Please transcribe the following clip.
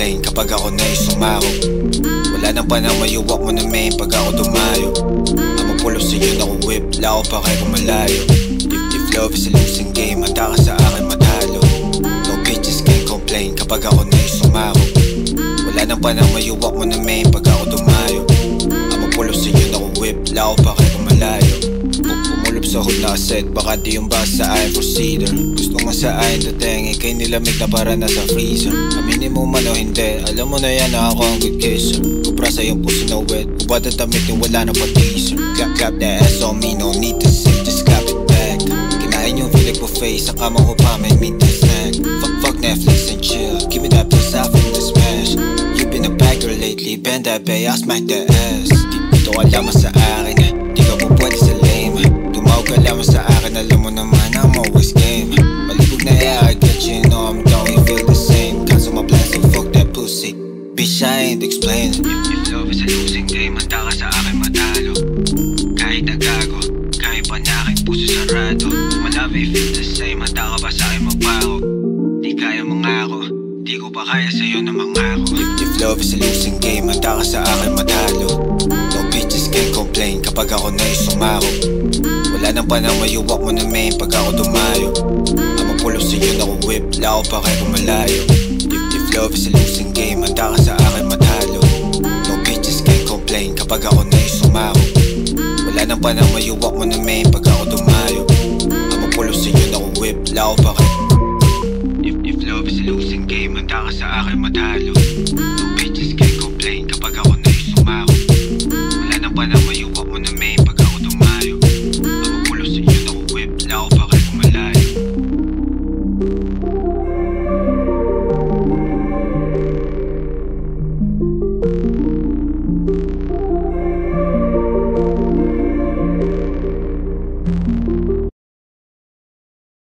complain kapag ako na'y sumakop. Wala nang panang mayuwak mo na main pag ako dumayo. I'ma pull up sa'yo na ko whip, lao pa kayo kung malayo. If love is a losing game, handa ka sa akin matalo. No bitches can complain kapag ako na'y sumakop. Wala nang panang mayuwak mo na main pag ako dumayo. I'ma pull up sa'yo na ko whip, lao pa kayo kung malayo. Pumulop sa hood na kaset, baka di yung bus sa akin procedure. Gusto nga sa akin dating, ikay nilamig na para nasa freezer. Aminin mo man o hindi, alam mo na yan na ako ang good kisser. Kupra sa yung puso na wet, ubad at damit yung wala na pa-teaser. Clap that ass on me, no need to say, just clap it back. Kinain yung Philip buffet, saka mo ko pa may meat and snack. Fuck Netflix and chill, give me that piece out from the smash. You been a bagger lately, bend that bay, I'll smack that ass. Dito ka lamang sa akin, di ka po pwede sa lame. Tumawag ka lamang sa akin, alam mo naman I'm always game. Malibog na I get you, know I'm down, you feel the same. Cancel my plans, so fuck that pussy, bitch I ain't explaining. If love is a losing game, handa ka sa akin matalo. Kahit nagago, kahit pa na aking puso sarado. Malami feel the same, handa ka ba sa akin magbago? Di kaya mangako, di ko pa kaya sa'yo na mangako. If love is a losing game, handa ka sa akin matalo. No bitches can complain kapag ako na'y sumakop. Wala nang panang mayuwak mo na main pag ako dumayo. I'ma pull up sa'yo na ko whip, lao pa kayo kung malayo. If love is a losing game, handa ka sa akin matalo. No bitches can complain kapag ako na'y sumakop. Wala nang panang mayuwak mo na main pag ako dumayo. I'ma pull up sa'yo na ko whip, lao pa kayo. If love is a losing game, handa ka sa akin matalo.